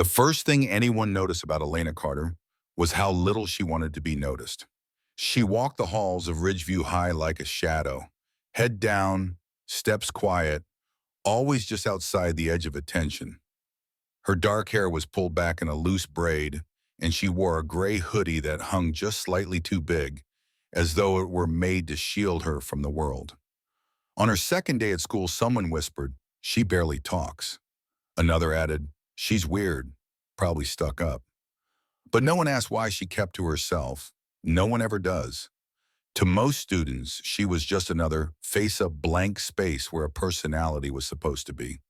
The first thing anyone noticed about Elena Carter was how little she wanted to be noticed. She walked the halls of Ridgeview High like a shadow, head down, steps quiet, always just outside the edge of attention. Her dark hair was pulled back in a loose braid, and she wore a gray hoodie that hung just slightly too big, as though it were made to shield her from the world. On her second day at school, someone whispered, "She barely talks." Another added, "She's weird, probably stuck up." But no one asked why she kept to herself. No one ever does. To most students, she was just another face-up blank space where a personality was supposed to be.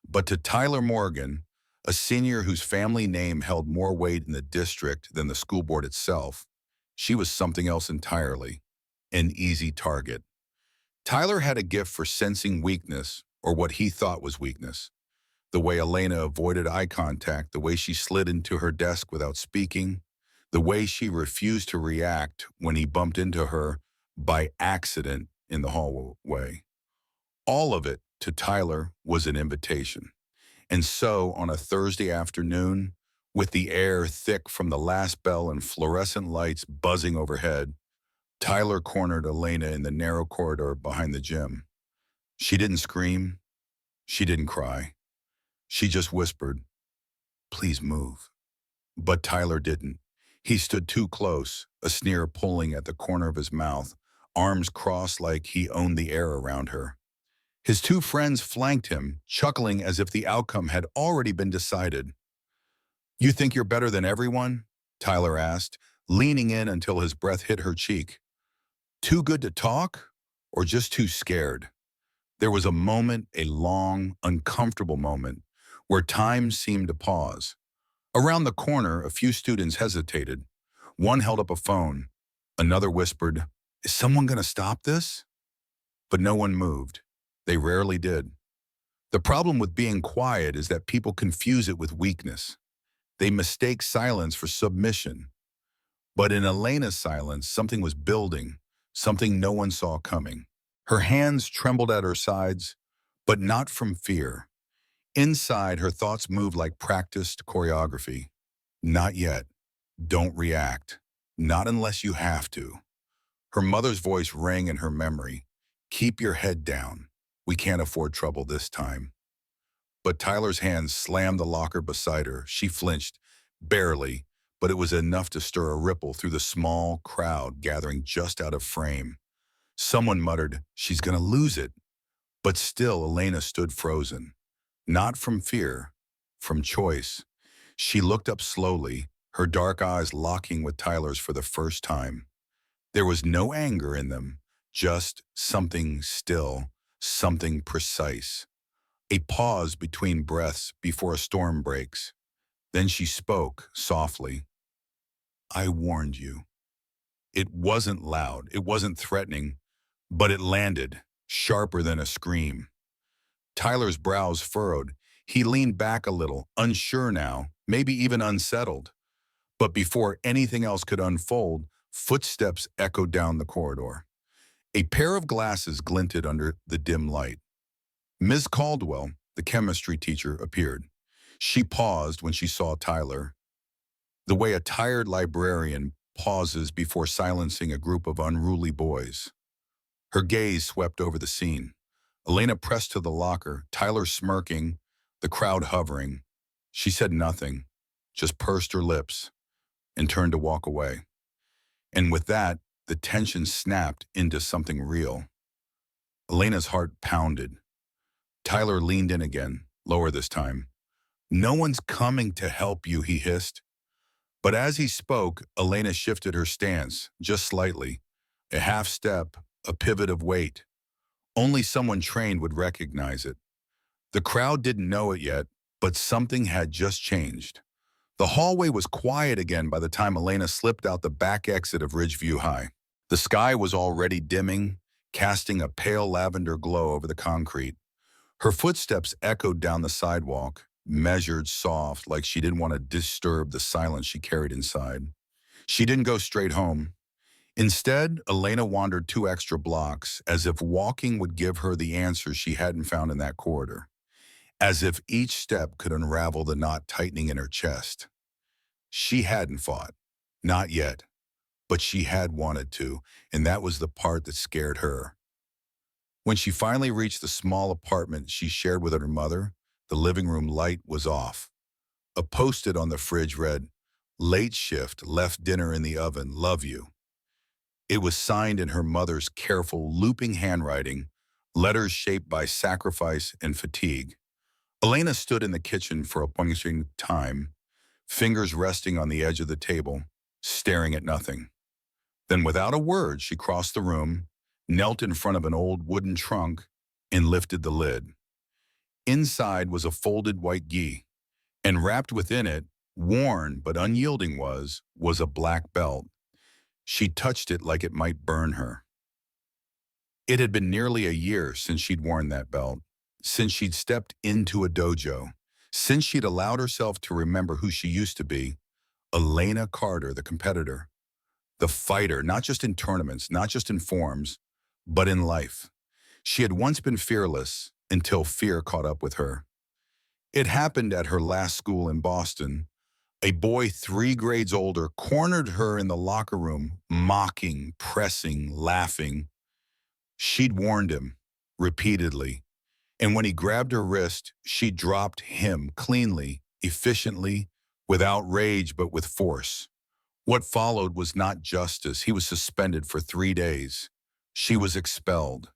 But to Tyler Morgan, a senior whose family name held more weight in the district than the school board itself, she was something else entirely, an easy target. Tyler had a gift for sensing weakness, or what he thought was weakness. The way Elena avoided eye contact, the way she slid into her desk without speaking, the way she refused to react when he bumped into her by accident in the hallway. All of it, to Tyler, was an invitation. And so, on a Thursday afternoon, with the air thick from the last bell and fluorescent lights buzzing overhead, Tyler cornered Elena in the narrow corridor behind the gym. She didn't scream. She didn't cry. She just whispered, "Please move." But Tyler didn't. He stood too close, a sneer pulling at the corner of his mouth, arms crossed like he owned the air around her. His two friends flanked him, chuckling as if the outcome had already been decided. "You think you're better than everyone?" Tyler asked, leaning in until his breath hit her cheek. "Too good to talk, or just too scared?" There was a moment, a long, uncomfortable moment, where time seemed to pause. Around the corner, a few students hesitated. One held up a phone. Another whispered, "Is someone going to stop this?" But no one moved. They rarely did. The problem with being quiet is that people confuse it with weakness. They mistake silence for submission. But in Elena's silence, something was building, something no one saw coming. Her hands trembled at her sides, but not from fear. Inside, her thoughts moved like practiced choreography. "Not yet. Don't react. Not unless you have to." Her mother's voice rang in her memory. "Keep your head down. We can't afford trouble this time." But Tyler's hands slammed the locker beside her. She flinched, barely, but it was enough to stir a ripple through the small crowd gathering just out of frame. Someone muttered, "She's gonna lose it." But still, Elena stood frozen. Not from fear, from choice. She looked up slowly, her dark eyes locking with Tyler's for the first time. There was no anger in them, just something still, something precise. A pause between breaths before a storm breaks. Then she spoke softly. "I warned you." It wasn't loud, it wasn't threatening, but it landed, sharper than a scream. Tyler's brows furrowed. He leaned back a little, unsure now, maybe even unsettled. But before anything else could unfold, footsteps echoed down the corridor. A pair of glasses glinted under the dim light. Ms. Caldwell, the chemistry teacher, appeared. She paused when she saw Tyler, the way a tired librarian pauses before silencing a group of unruly boys. Her gaze swept over the scene. Elena pressed to the locker, Tyler smirking, the crowd hovering. She said nothing, just pursed her lips and turned to walk away. And with that, the tension snapped into something real. Elena's heart pounded. Tyler leaned in again, lower this time. "No one's coming to help you," he hissed. But as he spoke, Elena shifted her stance, just slightly. A half step, a pivot of weight. Only someone trained would recognize it. The crowd didn't know it yet, but something had just changed. The hallway was quiet again by the time Elena slipped out the back exit of Ridgeview High. The sky was already dimming, casting a pale lavender glow over the concrete. Her footsteps echoed down the sidewalk, measured, soft, like she didn't want to disturb the silence she carried inside. She didn't go straight home. Instead, Elena wandered 2 extra blocks, as if walking would give her the answers she hadn't found in that corridor. as if each step could unravel the knot tightening in her chest. She hadn't fought. Not yet. But she had wanted to, and that was the part that scared her. When she finally reached the small apartment she shared with her mother, the living room light was off. A post-it on the fridge read, "Late shift, left dinner in the oven, love you." It was signed in her mother's careful, looping handwriting, letters shaped by sacrifice and fatigue. Elena stood in the kitchen for a puncturing time, fingers resting on the edge of the table, staring at nothing. Then without a word, she crossed the room, knelt in front of an old wooden trunk, and lifted the lid. Inside was a folded white gi, and wrapped within it, worn but unyielding was a black belt. She touched it like it might burn her. It had been nearly a year since she'd worn that belt, since she'd stepped into a dojo, since she'd allowed herself to remember who she used to be, Elena Carter, the competitor. The fighter, not just in tournaments, not just in forms, but in life. She had once been fearless until fear caught up with her. It happened at her last school in Boston. A boy 3 grades older cornered her in the locker room, mocking, pressing, laughing. She'd warned him repeatedly, and when he grabbed her wrist, she dropped him cleanly, efficiently, without rage but with force. What followed was not justice. He was suspended for 3 days. She was expelled.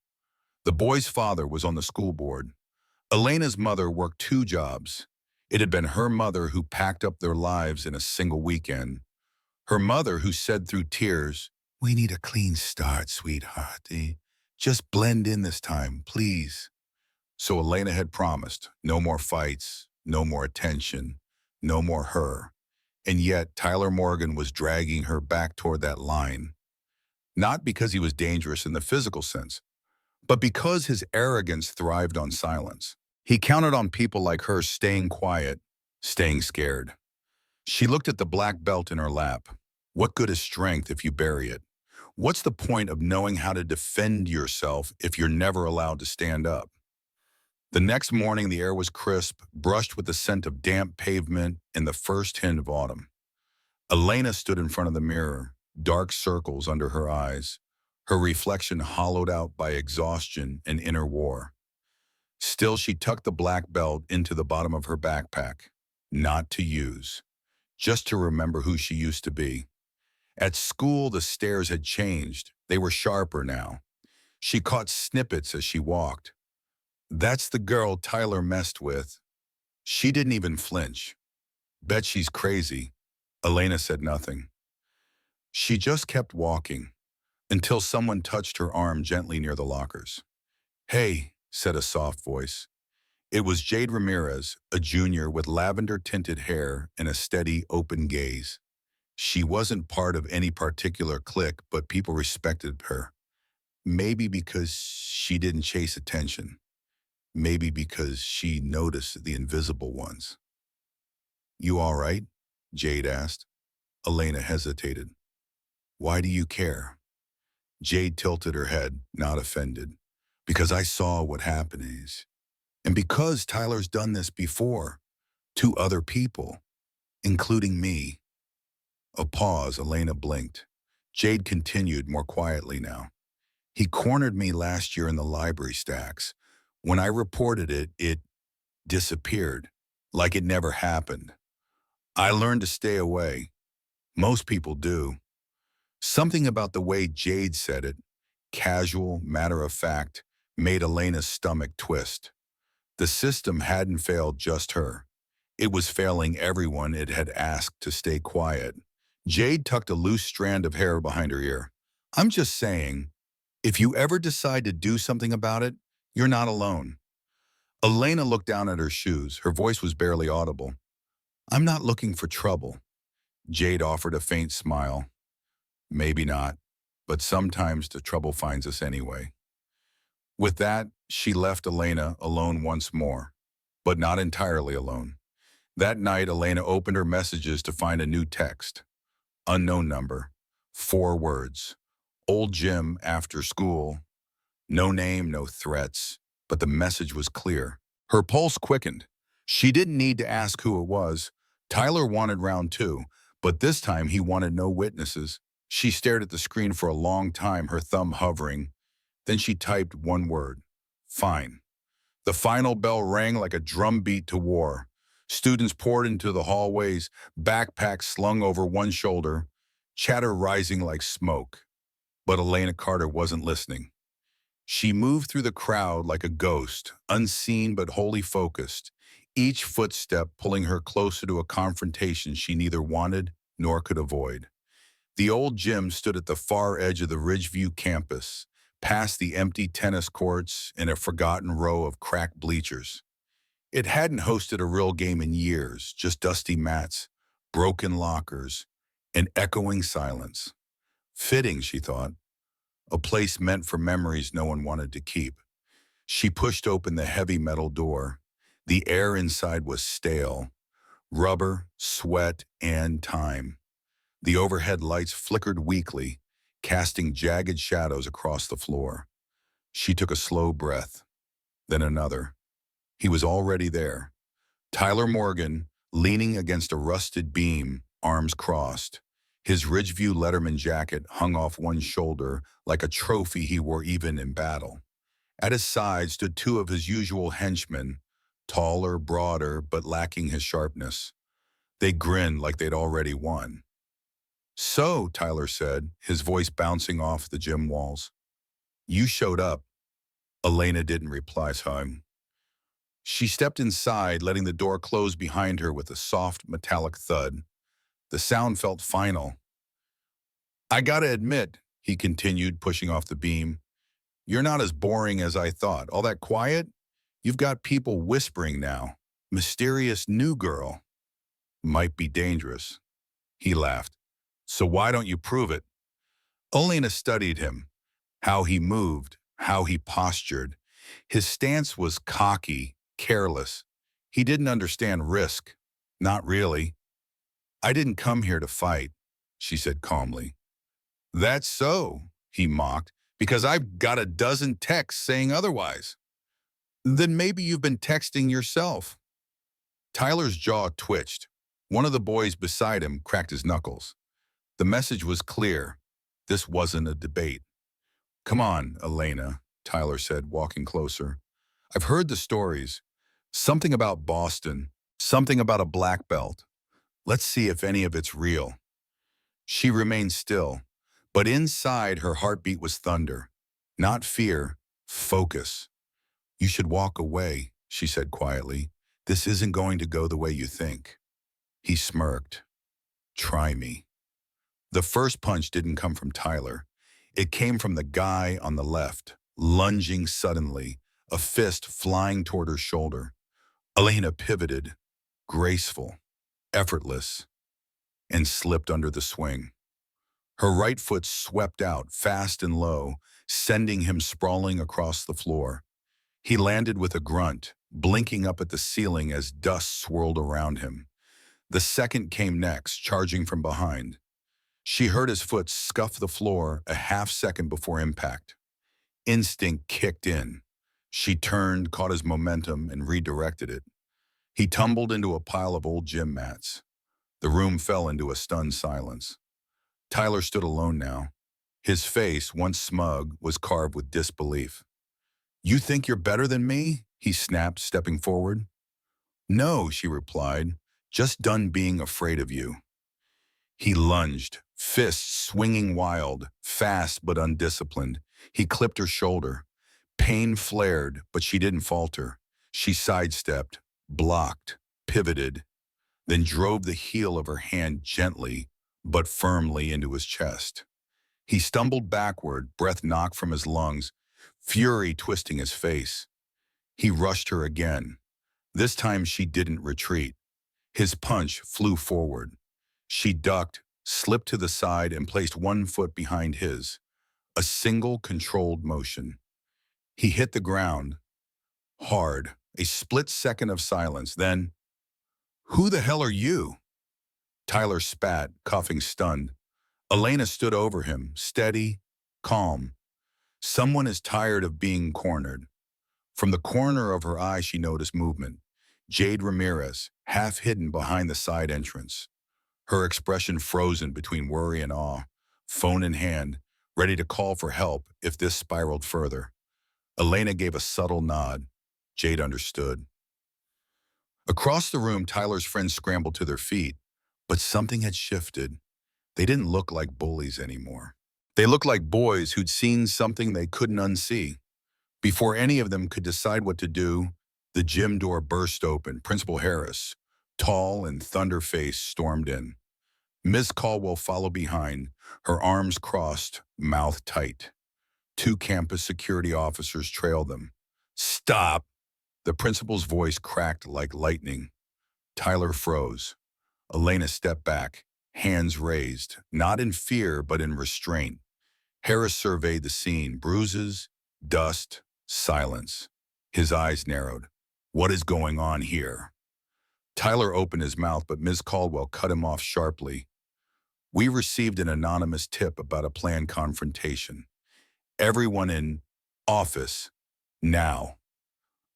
The boy's father was on the school board. Elena's mother worked 2 jobs. It had been her mother who packed up their lives in a single weekend. Her mother who said through tears, "We need a clean start, sweetheart. Just blend in this time, please." So Elena had promised, no more fights, no more attention, no more her. And yet Tyler Morgan was dragging her back toward that line. Not because he was dangerous in the physical sense, but because his arrogance thrived on silence. He counted on people like her staying quiet, staying scared. She looked at the black belt in her lap. What good is strength if you bury it? What's the point of knowing how to defend yourself if you're never allowed to stand up? The next morning, the air was crisp, brushed with the scent of damp pavement and the first hint of autumn. Elena stood in front of the mirror, dark circles under her eyes, her reflection hollowed out by exhaustion and inner war. Still, she tucked the black belt into the bottom of her backpack, not to use, just to remember who she used to be. At school, the stares had changed. They were sharper now. She caught snippets as she walked. "That's the girl Tyler messed with." She didn't even flinch. "Bet she's crazy." Elena said nothing. She just kept walking until someone touched her arm gently near the lockers. "Hey," said a soft voice. It was Jade Ramirez, a junior with lavender-tinted hair and a steady, open gaze. She wasn't part of any particular clique, but people respected her. Maybe because she didn't chase attention. Maybe because she noticed the invisible ones. "You all right?" Jade asked. Elena hesitated. "Why do you care?" Jade tilted her head, not offended. "Because I saw what happened is. And because Tyler's done this before, to other people, including me." A pause, Elena blinked. Jade continued more quietly now. "He cornered me last year in the library stacks. When I reported it, it disappeared, like it never happened. I learned to stay away. Most people do." Something about the way Jade said it, casual, matter of fact, made Elena's stomach twist. The system hadn't failed just her. It was failing everyone it had asked to stay quiet. Jade tucked a loose strand of hair behind her ear. "I'm just saying, if you ever decide to do something about it, you're not alone." Elena looked down at her shoes. Her voice was barely audible. "I'm not looking for trouble." Jade offered a faint smile. "Maybe not, but sometimes the trouble finds us anyway." With that, she left Elena alone once more, but not entirely alone. That night, Elena opened her messages to find a new text. Unknown number, 4 words. Old Jim after school. No name, no threats, but the message was clear. Her pulse quickened. She didn't need to ask who it was. Tyler wanted round two, but this time he wanted no witnesses. She stared at the screen for a long time, her thumb hovering. Then she typed one word: fine. The final bell rang like a drumbeat to war. Students poured into the hallways, backpacks slung over one shoulder, chatter rising like smoke. But Elena Carter wasn't listening. She moved through the crowd like a ghost, unseen but wholly focused, each footstep pulling her closer to a confrontation she neither wanted nor could avoid. The old gym stood at the far edge of the Ridgeview campus, past the empty tennis courts and a forgotten row of cracked bleachers. It hadn't hosted a real game in years, just dusty mats, broken lockers, and echoing silence. Fitting, she thought, a place meant for memories no one wanted to keep. She pushed open the heavy metal door. The air inside was stale, rubber, sweat, and time. The overhead lights flickered weakly, casting jagged shadows across the floor. She took a slow breath, then another. He was already there. Tyler Morgan, leaning against a rusted beam, arms crossed. His Ridgeview Letterman jacket hung off one shoulder like a trophy he wore even in battle. At his side stood two of his usual henchmen, taller, broader, but lacking his sharpness. They grinned like they'd already won. "So," Tyler said, his voice bouncing off the gym walls. "You showed up." Elena didn't reply, sighing. She stepped inside, letting the door close behind her with a soft, metallic thud. The sound felt final. "I gotta admit," he continued, pushing off the beam, "you're not as boring as I thought. All that quiet? You've got people whispering now. Mysterious new girl. Might be dangerous." He laughed. "So why don't you prove it?" Elena studied him, how he moved, how he postured. His stance was cocky, careless. He didn't understand risk. Not really. "I didn't come here to fight," she said calmly. "That's so," he mocked, "because I've got a dozen texts saying otherwise." "Then maybe you've been texting yourself." Tyler's jaw twitched. One of the boys beside him cracked his knuckles. The message was clear. This wasn't a debate. "Come on, Elena," Tyler said, walking closer. "I've heard the stories. Something about Boston, something about a black belt. Let's see if any of it's real." She remained still, but inside her heartbeat was thunder. Not fear, focus. "You should walk away," she said quietly. "This isn't going to go the way you think." He smirked. "Try me." The first punch didn't come from Tyler. It came from the guy on the left, lunging suddenly, a fist flying toward her shoulder. Elena pivoted, graceful, effortless, and slipped under the swing. Her right foot swept out, fast and low, sending him sprawling across the floor. He landed with a grunt, blinking up at the ceiling as dust swirled around him. The second came next, charging from behind. She heard his foot scuff the floor a half second before impact. Instinct kicked in. She turned, caught his momentum, and redirected it. He tumbled into a pile of old gym mats. The room fell into a stunned silence. Tyler stood alone now. His face, once smug, was carved with disbelief. "You think you're better than me?" he snapped, stepping forward. "No," she replied, "just done being afraid of you." He lunged, fists swinging wild, fast but undisciplined. He clipped her shoulder. Pain flared, but she didn't falter. She sidestepped, blocked, pivoted, then drove the heel of her hand gently but firmly into his chest. He stumbled backward, breath knocked from his lungs, fury twisting his face. He rushed her again. This time she didn't retreat. His punch flew forward. She ducked, slipped to the side, and placed one foot behind his. A single controlled motion. He hit the ground, hard, a split second of silence. Then, "Who the hell are you?" Tyler spat, coughing stunned. Elena stood over him, steady, calm. "Someone is tired of being cornered." From the corner of her eye, she noticed movement. Jade Ramirez, half hidden behind the side entrance, her expression frozen between worry and awe, phone in hand, ready to call for help if this spiraled further. Elena gave a subtle nod. Jade understood. Across the room, Tyler's friends scrambled to their feet, but something had shifted. They didn't look like bullies anymore. They looked like boys who'd seen something they couldn't unsee. Before any of them could decide what to do, the gym door burst open. Principal Harris, tall and thunder-faced, stormed in. Ms. Caldwell followed behind, her arms crossed, mouth tight. Two campus security officers trailed them. "Stop!" The principal's voice cracked like lightning. Tyler froze. Elena stepped back, hands raised, not in fear but in restraint. Harris surveyed the scene, bruises, dust, silence. His eyes narrowed. "What is going on here?" Tyler opened his mouth, but Ms. Caldwell cut him off sharply. "We received an anonymous tip about a planned confrontation. Everyone in office, now."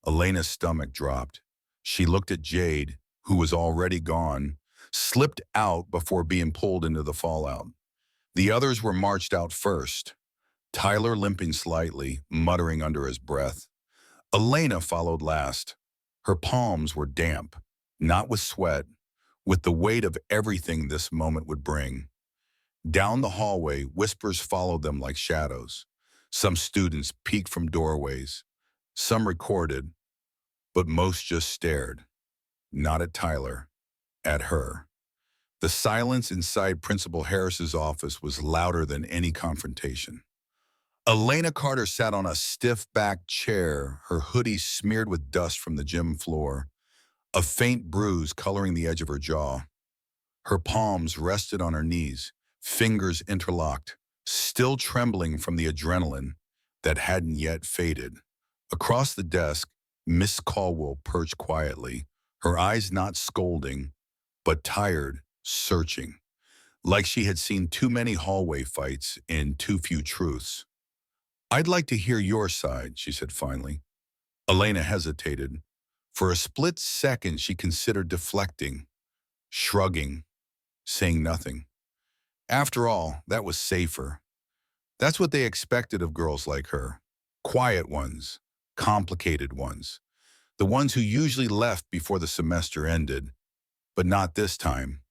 Elena's stomach dropped. She looked at Jade, who was already gone, slipped out before being pulled into the fallout. The others were marched out first, Tyler limping slightly, muttering under his breath. Elena followed last. Her palms were damp, not with sweat, with the weight of everything this moment would bring. Down the hallway, whispers followed them like shadows. Some students peeked from doorways. Some recorded, but most just stared. Not at Tyler, at her. The silence inside Principal Harris's office was louder than any confrontation. Elena Carter sat on a stiff-backed chair, her hoodie smeared with dust from the gym floor, a faint bruise coloring the edge of her jaw. Her palms rested on her knees, fingers interlocked, still trembling from the adrenaline that hadn't yet faded. Across the desk, Miss Caldwell perched quietly, her eyes not scolding, but tired, searching, like she had seen too many hallway fights in too few truths. "I'd like to hear your side," she said finally. Elena hesitated. For a split second, she considered deflecting, shrugging, saying nothing. After all, that was safer. That's what they expected of girls like her. Quiet ones, complicated ones. The ones who usually left before the semester ended. But not this time.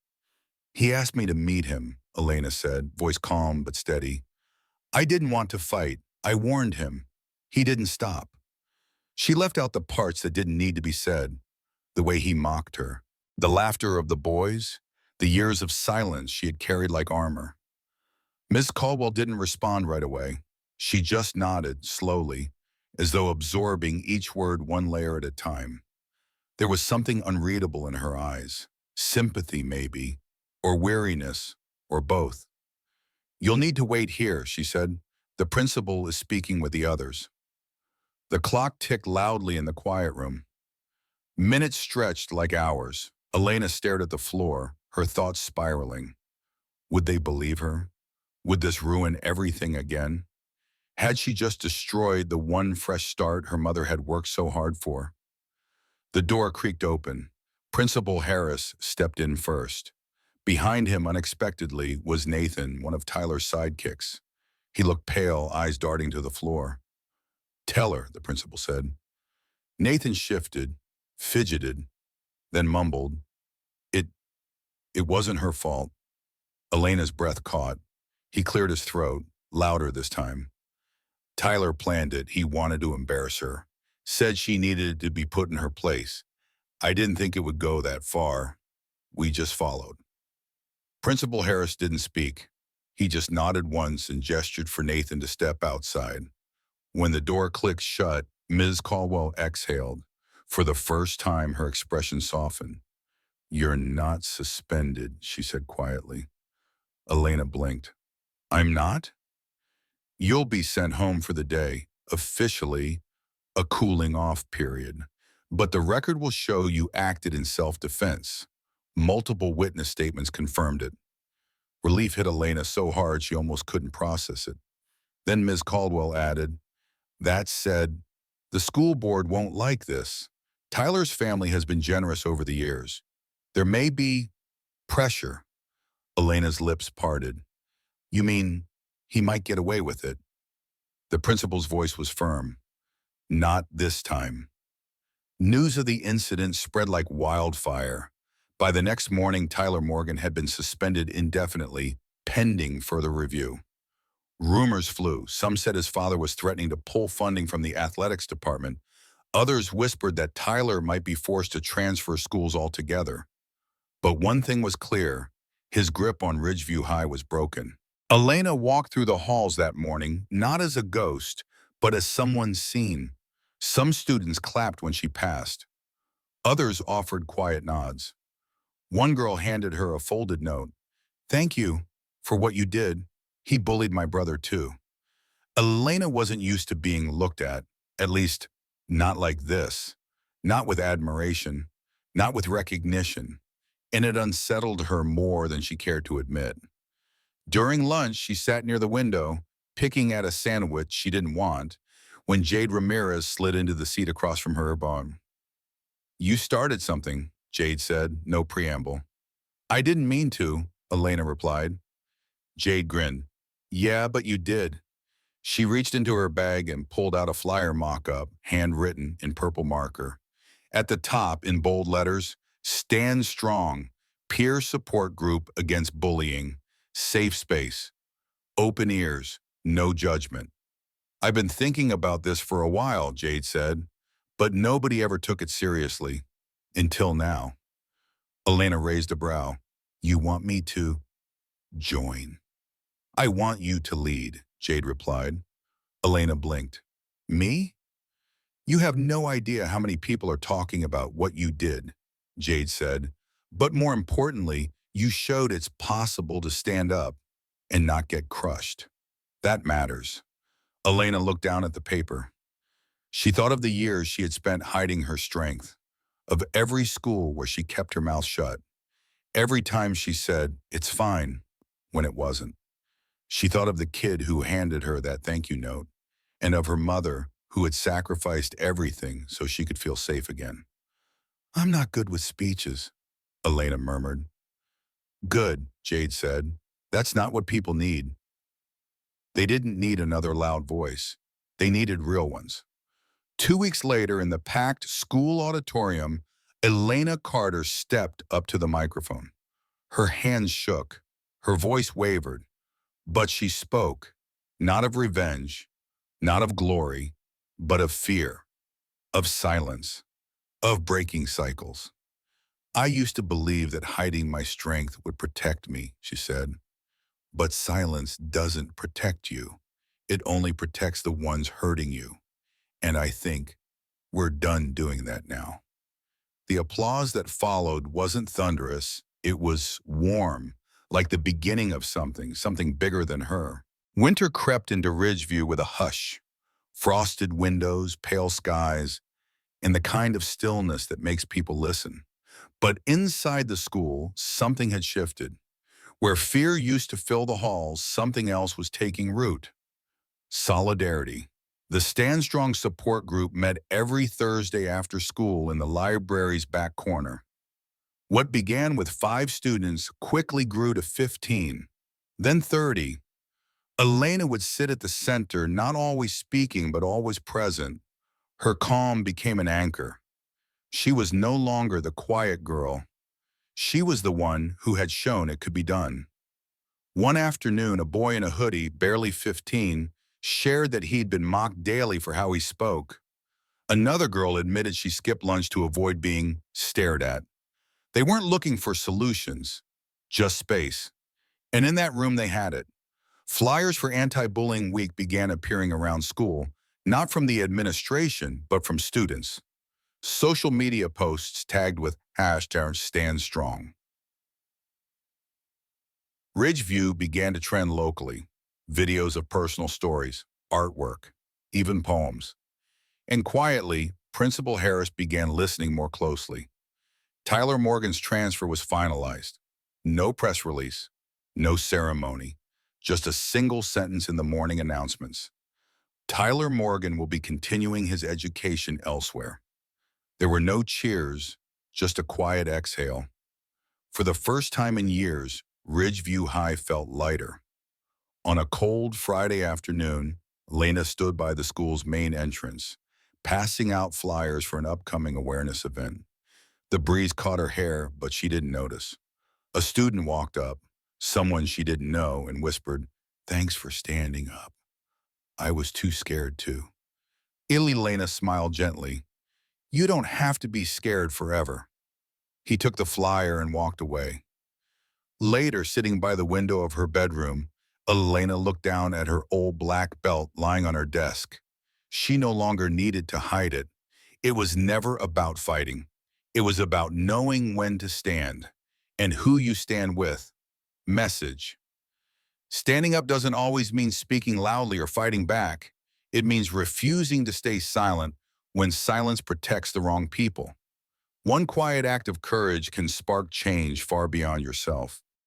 "He asked me to meet him," Elena said, voice calm but steady. "I didn't want to fight. I warned him. He didn't stop." She left out the parts that didn't need to be said. The way he mocked her. The laughter of the boys. The years of silence she had carried like armor. Miss Caldwell didn't respond right away. She just nodded, slowly, as though absorbing each word one layer at a time. There was something unreadable in her eyes. Sympathy, maybe, or weariness, or both. "You'll need to wait here," she said. "The principal is speaking with the others." The clock ticked loudly in the quiet room. Minutes stretched like hours. Elena stared at the floor, her thoughts spiraling. Would they believe her? Would this ruin everything again? Had she just destroyed the one fresh start her mother had worked so hard for? The door creaked open. Principal Harris stepped in first. Behind him, unexpectedly, was Nathan, one of Tyler's sidekicks. He looked pale, eyes darting to the floor. "Tell her," the principal said. Nathan shifted, fidgeted, then mumbled, It wasn't her fault." Elena's breath caught. He cleared his throat, louder this time. "Tyler planned it. He wanted to embarrass her. Said she needed to be put in her place. I didn't think it would go that far. We just followed." Principal Harris didn't speak. He just nodded once and gestured for Nathan to step outside. When the door clicked shut, Ms. Caldwell exhaled. For the first time, her expression softened. "You're not suspended," she said quietly. Elena blinked. "I'm not?" "You'll be sent home for the day, officially a cooling off period. But the record will show you acted in self-defense. Multiple witness statements confirmed it." Relief hit Elena so hard she almost couldn't process it. Then Ms. Caldwell added, "That said, The school board won't like this. Tyler's family has been generous over the years. There may be pressure. Elena's lips parted. You mean he might get away with it? The principal's voice was firm. Not this time. News of the incident spread like wildfire. By the next morning, Tyler Morgan had been suspended indefinitely, pending further review. Rumors flew. Some said his father was threatening to pull funding from the athletics department. Others whispered that Tyler might be forced to transfer schools altogether. But one thing was clear. His grip on Ridgeview High was broken. Elena walked through the halls that morning, not as a ghost, but as someone seen. Some students clapped when she passed. Others offered quiet nods. One girl handed her a folded note. Thank you for what you did. He bullied my brother too. Elena wasn't used to being looked at least not like this. Not with admiration, not with recognition. And it unsettled her more than she cared to admit. During lunch, she sat near the window, picking at a sandwich she didn't want, when Jade Ramirez slid into the seat across from her bone. You started something, Jade said, no preamble. I didn't mean to, Elena replied. Jade grinned. Yeah, but you did. She reached into her bag and pulled out a flyer mock-up, handwritten in purple marker. At the top, in bold letters, Stand Strong, Peer Support Group Against Bullying, Safe Space, Open Ears, No Judgment. I've been thinking about this for a while, Jade said, but nobody ever took it seriously. Until now. Elena raised a brow. You want me to join? I want you to lead, Jade replied. Elena blinked. Me? You have no idea how many people are talking about what you did, Jade said. But more importantly, you showed it's possible to stand up and not get crushed. That matters. Elena looked down at the paper. She thought of the years she had spent hiding her strength, of every school where she kept her mouth shut, every time she said, it's fine, when it wasn't. She thought of the kid who handed her that thank you note, and of her mother who had sacrificed everything so she could feel safe again. I'm not good with speeches, Elena murmured. Good, Jade said. That's not what people need. They didn't need another loud voice. They needed real ones. 2 weeks later, in the packed school auditorium, Elena Carter stepped up to the microphone. Her hands shook. Her voice wavered. But she spoke, not of revenge, not of glory, but of fear, of silence, of breaking cycles. I used to believe that hiding my strength would protect me, she said. But silence doesn't protect you. It only protects the ones hurting you. And I think we're done doing that now. The applause that followed wasn't thunderous. It was warm, like the beginning of something bigger than her. Winter crept into Ridgeview with a hush. Frosted windows, pale skies, and the kind of stillness that makes people listen. But inside the school, something had shifted. Where fear used to fill the halls, something else was taking root. Solidarity. The Stand Strong support group met every Thursday after school in the library's back corner. What began with 5 students quickly grew to 15, then 30. Elena would sit at the center, not always speaking but always present. Her calm became an anchor. She was no longer the quiet girl. She was the one who had shown it could be done. One afternoon, a boy in a hoodie, barely 15, shared that he'd been mocked daily for how he spoke. Another girl admitted she skipped lunch to avoid being stared at. They weren't looking for solutions, just space. And in that room they had it. Flyers for Anti-Bullying Week began appearing around school, not from the administration, but from students. Social media posts tagged with #StandStrong. Ridgeview began to trend locally. Videos of personal stories, artwork, even poems. And quietly, Principal Harris began listening more closely. Tyler Morgan's transfer was finalized. No press release, no ceremony, just a single sentence in the morning announcements. Tyler Morgan will be continuing his education elsewhere. There were no cheers, just a quiet exhale. For the first time in years, Ridgeview High felt lighter. On a cold Friday afternoon, Elena stood by the school's main entrance, passing out flyers for an upcoming awareness event. The breeze caught her hair, but she didn't notice. A student walked up, someone she didn't know, and whispered, "Thanks for standing up. I was too scared to." Elena smiled gently. "You don't have to be scared forever." He took the flyer and walked away. Later, sitting by the window of her bedroom, Elena looked down at her old black belt lying on her desk. She no longer needed to hide it. It was never about fighting. It was about knowing when to stand and who you stand with. Message: standing up doesn't always mean speaking loudly or fighting back. It means refusing to stay silent when silence protects the wrong people. One quiet act of courage can spark change far beyond yourself.